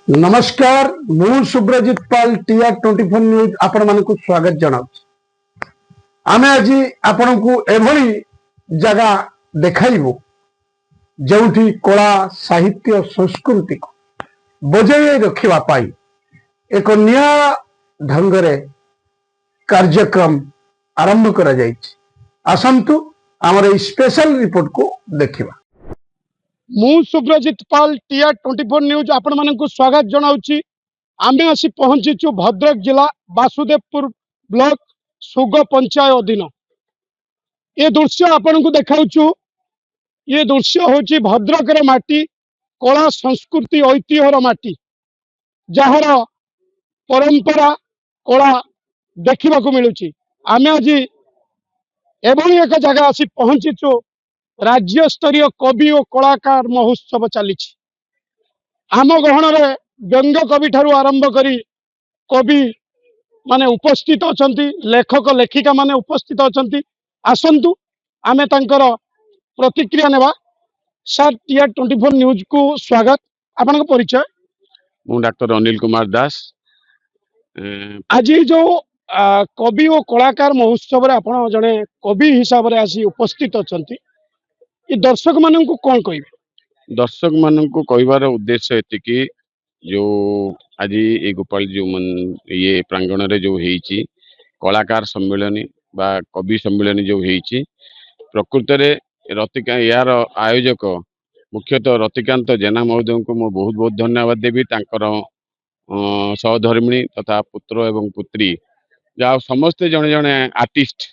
नमस्कार मु सुब्रजित पाल TR24 news आपण मानक स्वागत जनाऊँ। आमे आज आपण को एभली जगह देखाइबू जोठी कला साहित्य संस्कृति को बजाय रखिबा पाई एक नया ढंग रे कार्यक्रम आरंभ करा जायछि। आसंतु हमर स्पेशल रिपोर्ट को देखिबा। मु सुब्रजित पाल TR24 न्यूज आपण मानक स्वागत जनाऊँ। आमे आसी पहुंचीचु भद्रक जिला वासुदेवपुर ब्लॉक सुग पंचायत अधीन। ये दृश्य आपण को देखाऊँ। ये दृश्य होची भद्रकर माटी कला संस्कृति ऐतिह्यर माटी जार परंपरा कला देखा मिलूची। आमे आज एभली एक जगह आसी पहुंचीचु राज्य स्तरीय कवि और कलाकार महोत्सव चली आम गहन रे व्यंग कवि ठारू आरंभ करी कवि माने उपस्थित अच्छा, लेखक लेखिका माने उपस्थित अच्छा। आसंतु आमे तांकर प्रतिक्रिया नेबा। सर TR24 न्यूज को स्वागत। आपन परिचय? मु डॉक्टर अनिल कुमार दास। आज जो कवि और कलाकार महोत्सव रे आपण जने कवि हिसाब रे आसी उपस्थित अच्छा, ये दर्शक मान को कौन कह? दर्शक मान को कहबार उद्देश्य एति कि जो आज ये गोपाल जो ये प्रांगण रे जो हेची कलाकार सम्मेलन बा कवि सम्मेलन जो हेची प्रकृत रे रतिका यार आयोजक मुख्यतः रतिकांत जेना महोदय को मो बहुत बहुत धन्यवाद देवी। तांकर सहधर्मिणी तथा पुत्र एवं पुत्री जहाँ समस्ते जने जने आर्टिस्ट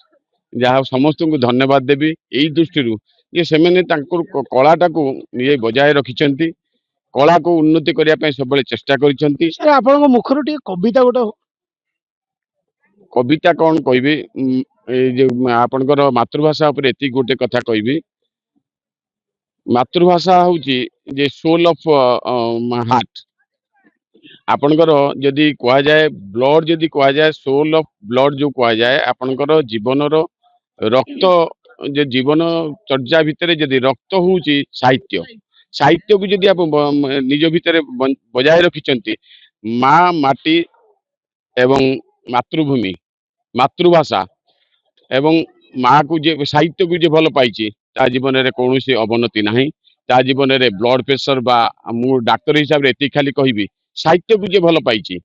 जहाँ समस्त को धन्यवाद देवी। यही दृष्टि ये से कलाटा को ये बजाय रखिंट कला को उन्नति करने सब चेष्टा कर मुखर कविता गोटे कविता कौन कह आपणकर मातृभाषा उपर एति गोटे कथा कहि। मातृभाषा हूँ जे सोल ऑफ हार्ट। आपणकर जदि कह जाए ब्लड जदि कह जाए सोल ऑफ ब्लड जो कह जाए आपणकर जीवन रक्त जे जीवन चर्चा भितर जदि रक्त हूँ साहित्य साहित्य को जदि आप निज भितर बजाय रखिंट माँ माटी एवं मातृभूमि मातृभाषा एवं माँ को जे साहित्य को जे भल पाई ता जीवन में कौन सी अवनति नहीं। ता जीवन में ब्लड प्रेशर बा मु डाक्तर हिसाब से खाली कहि साहित्य को जे भल पाई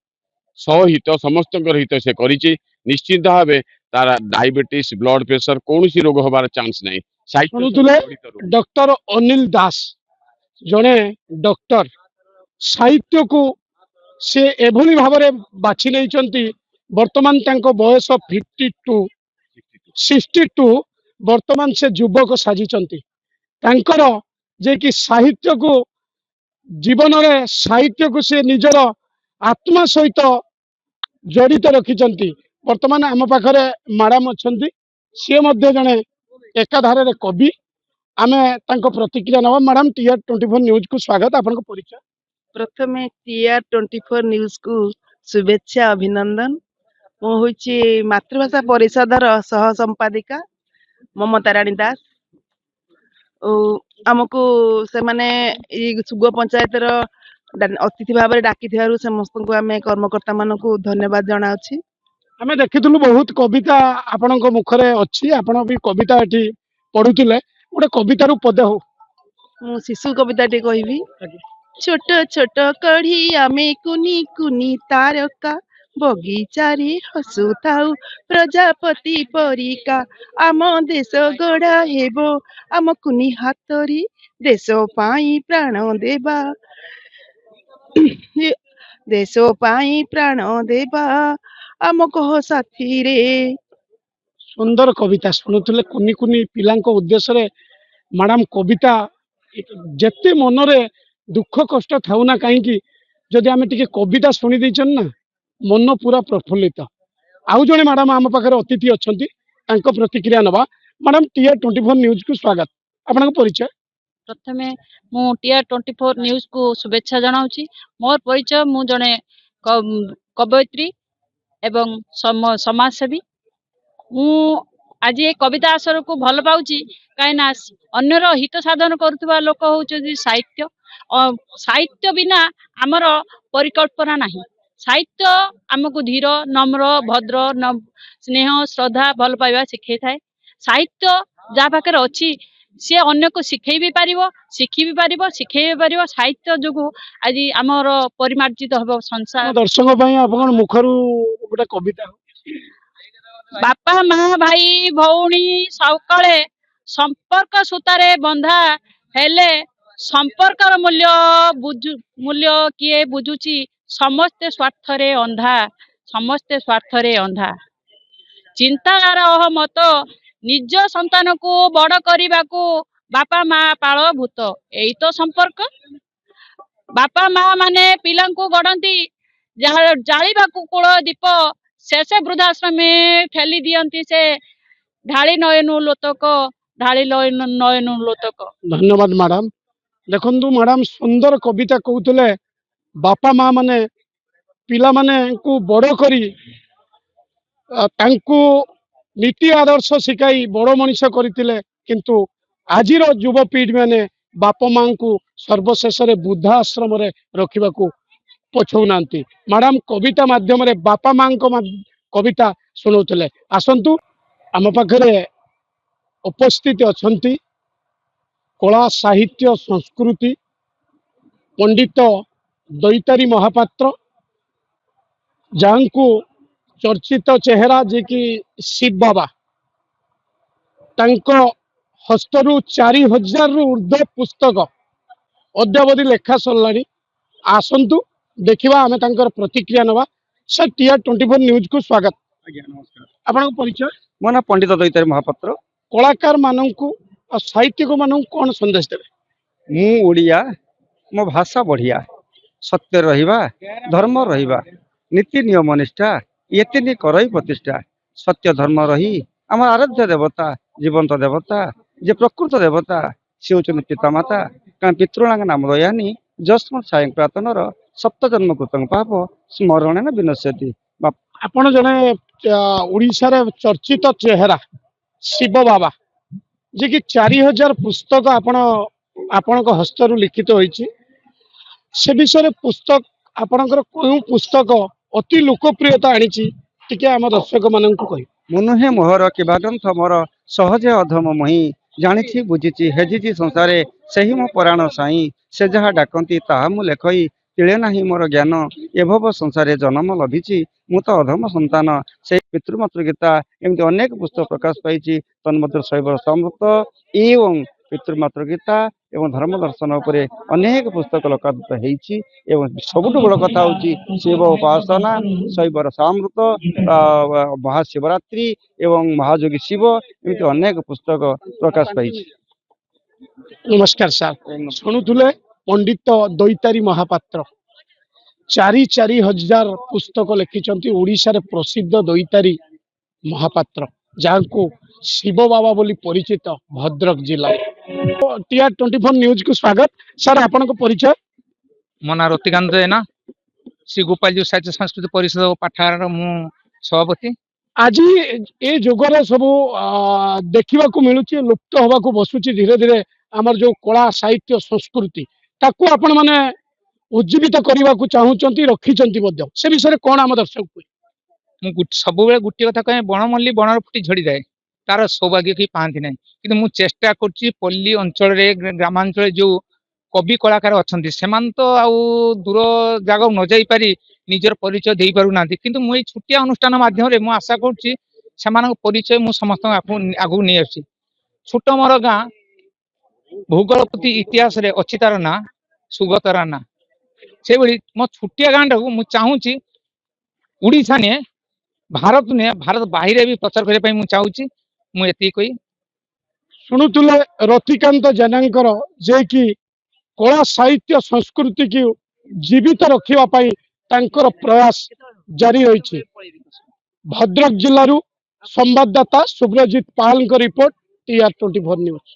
सहित समस्त हित से करी निश्चित भाव तार डायबिटीज ब्लड प्रेशर कौन सी रोग हबार चांस नहीं। डॉक्टर अनिल दास जड़े डॉक्टर साहित्य को से एभली भाव में बाछि नहीं। वर्तमान बयस 62 वर्तमान से युवक साजिचंती जे कि साहित्य को जीवन में साहित्य को से निजर आत्मा सहित जड़ित रखिंट। वर्तमान आम पाखरे मैडम अच्छा सी जड़े एकाधार कवि। आमे तांको प्रतिक्रिया नवा। मैडम TR24 न्यूज को स्वागत। आपन परिचय? प्रथम TR24 न्यूज को शुभेच्छा अभिनंदन। मो होची मातृभाषा परिषदर सह संपादिका ममता रानी दास। आमको से माने सुग पंचायत अतिथि भाव में डाकी समस्त को आम कर्मकर्ता मान को धन्यवाद जनाऊँ। आमे देखिथुलु बहुत कविता आपन मुखरे अच्छी। आपन भी कविता एठी पढुथिले गोटे कविता रु पदे हो मु शिशु कविता टे कहबी। छोट छोट कढ़िया में कुनी कुनी तारका बगीचा रे हसुताऊ प्रजापति परिका आम देश गढ़ा हेबो आम कुनी हातरी देश पाई प्राण देबा देश पाई प्राण देबा आम कह साथी रे। सुंदर कविता शुणुले कुनी कुनी पिलांको उद्देश्य रे मैडम कविता जेते मनरे दुख कष्ट थाउ ना कहीं जदि आमे टिके कविता शुणी देचन ना मन पूरा प्रफुल्लित। आउ जने मैडम आम पाखरे अतिथि अछंती तांको प्रतिक्रिया नबा। मैडम TR24 न्यूज को स्वागत। आपन परिचय? प्रथमे मु TR24 न्यूज को शुभेच्छा जनाऊँ। मोर परिचय मु जने कवयित्री एवं समाजसेवी। मु आज ये कविता आसर को भल पाउची कहीं अन्यर हित साधन करुवा लोक हूँ साहित्य। साहित्य बिना आमर ପରିକଳ୍ପନା ନାହିଁ। ସାହିତ୍ୟ ଆମକୁ ଧୀର, ନମ୍ର, ଭଦ୍ର, ସ୍ନେହ, ଶ୍ରଦ୍ଧା, ଭଲ ପାଇବା ଶିଖେଇଥାଏ। ସାହିତ୍ୟ ଯାହା ପାଖରେ ଅଛି ସିଏ ଅନ୍ୟକୁ ଶିଖେଇ ବି ପାରିବ, ଶିଖି ବି ପାରିବ, ଶିଖେଇ ବି ପାରିବ। ସାହିତ୍ୟ ଯୋଗୁ ଆଜି ଆମର ପରିମାର୍ଜିତ ହବ ଆମ ସଂସାର। ଦର୍ଶକ ପାଇଁ ଆପଣଙ୍କ ମୁଖରୁ ଗୋଟେ କବିତା ବାପା, ମା, ଭାଇ, ଭଉଣୀ ସକାଳେ ସମ୍ପର୍କ ସୂତାରେ ବନ୍ଧା ହେଲେ ସମ୍ପର୍କର ମୂଲ୍ୟ କିଏ ବୁଝୁଛି? ସମସ୍ତେ ସ୍ୱାର୍ଥରେ ଅନ୍ଧା, ସମସ୍ତେ ସ୍ୱାର୍ଥରେ ଅନ୍ଧା। ଚିନ୍ତାଧାରା ମତ ନିଜ ସନ୍ତାନକୁ ବଡ କରିବାକୁ ବାପା ମା ପାଳ ଭୂତ। ଏଇ ତ ସମ୍ପର୍କ। ବାପା ମା ମାନେ ପିଲାଙ୍କୁ ଗଢନ୍ତି, ଜାଳିବାକୁ କୂଳ ଦୀପ, ଶେଷ ବୃଦ୍ଧାଶ୍ରମେ ଠେଲି ଦିଅନ୍ତି ସେ, ଢାଳି ନୟନୁ ଲୋତକ, ଢାଳି ନୟନୁ ଲୋତକ। ଧନ୍ୟବାଦ ମ୍ୟାଡାମ। ଦେଖନ୍ତୁ ମ୍ୟାଡାମ, ସୁନ୍ଦର କବିତା କହୁଥିଲେ ବାପା ମା ମାନେ ପିଲାମାନଙ୍କୁ ବଡ କରି ତାଙ୍କୁ ନୀତି ଆଦର୍ଶ ଶିଖାଇ ବଡ ମଣିଷ କରିଥିଲେ, କିନ୍ତୁ ଆଜିର ଯୁବପିଢି ମାନେ ବାପା ମାଙ୍କୁ ସର୍ବଶେଷରେ ବୃଦ୍ଧା ଆଶ୍ରମରେ ରଖିବାକୁ ପଛଉନାହାନ୍ତି। ମ୍ୟାଡାମ କବିତା ମାଧ୍ୟମରେ ବାପା ମାଙ୍କ କବିତା ଶୁଣଉଥିଲେ। ଆସନ୍ତୁ, ଆମ ପାଖରେ ଉପସ୍ଥିତ ଅଛନ୍ତି କଳା ସାହିତ୍ୟ ସଂସ୍କୃତି ପଣ୍ଡିତ ଦୈତାରୀ ମହାପାତ୍ର, ଯାହାଙ୍କୁ ଚର୍ଚ୍ଚିତ ଚେହେରା ଯେ କି ଶିବ ବାବା, ତାଙ୍କ ହସ୍ତରୁ 4000ରୁ ଉର୍ଦ୍ଧ୍ୱ ପୁସ୍ତକ ଅଦ୍ୟାବଧି ଲେଖା ସରିଲାଣି। ଆସନ୍ତୁ ଦେଖିବା, ଆମେ ତାଙ୍କର ପ୍ରତିକ୍ରିୟା ନେବା। ସାର୍, TR24 ନ୍ୟୁଜକୁ ସ୍ୱାଗତ। ଆଜ୍ଞା ନମସ୍କାର। ଆପଣଙ୍କ ପରିଚୟ? ମୋ ନାଁ ପଣ୍ଡିତ ଦୈତାରୀ ମହାପାତ୍ର। କଳାକାର ମାନଙ୍କୁ ଆଉ ସାହିତ୍ୟିକ ମାନଙ୍କୁ କଣ ସନ୍ଦେଶ ଦେବେ? ମୁଁ ଓଡ଼ିଆ, ମୋ ଭାଷା ବଢ଼ିଆ, ସତ୍ୟ ରହିବା, ଧର୍ମ ରହିବା, ନୀତି ନିୟମ ନିଷ୍ଠା, ଏତିନି କରଇ ପ୍ରତିଷ୍ଠା। ସତ୍ୟ ଧର୍ମ ରହି ଆମର ଆରାଧ୍ୟ ଦେବତା, ଜୀବନ୍ତ ଦେବତା, ଯେ ପ୍ରକୃତ ଦେବତା ସେ ହେଉଛନ୍ତି ପିତାମାତା। କାରଣ ପିତୃଣାଙ୍କ ନାମ ଦୟାନି, ଯସ୍ମତ୍ ସାୟଂ ପ୍ରାତନର ସପ୍ତ ଜନ୍ମ କୃତଂ ପାପ ସ୍ମରଣେନ ବିନଶ୍ୟତି। ଆପଣ ଜଣେ ଓଡ଼ିଶାରେ ଚର୍ଚ୍ଚିତ ଚେହେରା ଶିବ ବାବା, ଯେ କି 4000 ପୁସ୍ତକ ଆପଣଙ୍କ ହସ୍ତରୁ ଲିଖିତ ହୋଇଛି। ସେ ବିଷୟରେ ଆପଣଙ୍କର କେଉଁ ପୁସ୍ତକ ଅତି ଲୋକପ୍ରିୟତା ଆଣିଛି, ଟିକେ ଆମ ଦର୍ଶକ ମାନଙ୍କୁ କହିବେ। ମୁଁ ନୁହେଁ ମୋହର କିବା ଗ୍ରନ୍ଥ ମୋର, ସହଜେ ଅଧମ ମହି, ଜାଣିଛି ବୁଝିଛି ହେଜିଛି ସଂସାରେ, ସେହି ମୋ ପରାଣ ସାଇଁ। ସେ ଯାହା ଡାକନ୍ତି ତାହା ମୁଁ ଲେଖଇ, ତିଳେ ନାହିଁ ମୋର ଜ୍ଞାନ, ଏଭବ ସଂସାରେ ଜନ୍ମ ଲଭିଛି, ମୁଁ ତ ଅଧମ ସନ୍ତାନ। ସେଇ ପିତୃମାତୃ ଗୀତା, ଏମିତି ଅନେକ ପୁସ୍ତକ ପ୍ରକାଶ ପାଇଛି। ତନ୍ମଧ୍ୟରୁ ଶୈବ ସମୃତ ଏବଂ ପିତୃମାତୃ ଗୀତା ଏବଂ ଧର୍ମ ଦର୍ଶନ ଉପରେ ଅନେକ ପୁସ୍ତକ ଲୋକାଦୃତ ହେଇଛି। ଏବଂ ସବୁଠୁ ବଡ଼ କଥା ହେଉଛି ଶିବ ଉପାସନା, ଶୈବର ସାମୃତ, ମହାଶିବରାତ୍ରି ଏବଂ ମହାଯୋଗୀ ଶିବ, ଏମିତି ଅନେକ ପୁସ୍ତକ ପ୍ରକାଶ ପାଇଛି। ନମସ୍କାର ସାର୍। ଶୁଣୁଥିଲେ ପଣ୍ଡିତ ଦୈତାରୀ ମହାପାତ୍ର 4000 ପୁସ୍ତକ ଲେଖିଛନ୍ତି। ଓଡ଼ିଶାରେ ପ୍ରସିଦ୍ଧ ଦୈତାରୀ ମହାପାତ୍ର, ଯାହାଙ୍କୁ ଶିବ ବାବା ବୋଲି ପରିଚିତ ଭଦ୍ରକ ଜିଲ୍ଲା। TR24 ନ୍ୟୁଜକୁ ସ୍ୱାଗତ। ସାର୍, ଆପଣଙ୍କ ପରିଚୟ? ମୋ ନାଁ ରତିକାନ୍ତ ଜେନା, ଶ୍ରୀ ଗୋପାଳଜୀ ସାହିତ୍ୟ ସାଂସ୍କୃତିକ ପରିଷଦ ପାଠାଗାରର ମୁଁ ସଭାପତି। ଆଜି ଏ ଯୁଗରେ ସବୁ ଦେଖିବାକୁ ମିଳୁଛି, ଲୁପ୍ତ ହେବାକୁ ବସୁଛି ଧୀରେ ଧୀରେ ଆମର ଯୋଉ କଳା ସାହିତ୍ୟ ସଂସ୍କୃତି, ତାକୁ ଆପଣ ମାନେ ଉଜ୍ଜୀବିତ କରିବାକୁ ଚାହୁଁଛନ୍ତି, ରଖିଛନ୍ତି ମଧ୍ୟ। ସେ ବିଷୟରେ କଣ ଆମ ଦର୍ଶକ? ମୁଁ ସବୁବେଳେ ଗୋଟିଏ କଥା କହେ, ବଣମଲ୍ଲି ବଣରେ ଫୁଟି ଝଡ଼ିଯାଏ, ତାର ସୌଭାଗ୍ୟ କେହି ପାଆନ୍ତି ନାହିଁ। କିନ୍ତୁ ମୁଁ ଚେଷ୍ଟା କରୁଛି ପଲ୍ଲୀ ଅଞ୍ଚଳରେ, ଗ୍ରାମାଞ୍ଚଳରେ ଯୋଉ କବି କଳାକାର ଅଛନ୍ତି, ସେମାନେ ତ ଆଉ ଦୂର ଜାଗାକୁ ନ ଯାଇପାରି ନିଜର ପରିଚୟ ଦେଇପାରୁନାହାନ୍ତି। କିନ୍ତୁ ମୁଁ ଏଇ ଛୋଟିଆ ଅନୁଷ୍ଠାନ ମାଧ୍ୟମରେ ମୁଁ ଆଶା କରୁଛି ସେମାନଙ୍କ ପରିଚୟ ମୁଁ ସମସ୍ତଙ୍କ ଆଗକୁ ନେଇ ଆସୁଛି। ଛୋଟ ମୋର ଗାଁ, ଭୂଗୋଳ ପ୍ରତି ଇତିହାସରେ ଅଛି ତାର ନାଁ, ସୁଗତର ନାଁ। ସେଇଭଳି ମୋ ଛୋଟିଆ ଗାଁଟାକୁ ମୁଁ ଚାହୁଁଛି ଓଡ଼ିଶା ନୁହେଁ, ଭାରତ ନୁହେଁ, ଭାରତ ବାহিରେ ବି ପ୍ରଚାର କରିବା ପାଇଁ ମୁଁ ଚାହୁଁଛି। ମୁଁ ଏତିକି କହି ଶୁଣୁଥିଲେ ରତିକାନ୍ତ ଜେନାଙ୍କର, ଯେ କି କଳା ସାହିତ୍ୟ ସଂସ୍କୃତିକୁ ଜୀବିତ ରଖିବା ପାଇଁ ତାଙ୍କର ପ୍ରୟାସ ଜାରି ରହିଛି। ଭଦ୍ରକ ଜିଲ୍ଲାରୁ ସମ୍ବାଦଦାତା ସୁବ୍ରଜିତ ପାଲଙ୍କ ରିପୋର୍ଟ, TR24 ନ୍ୟୁଜ।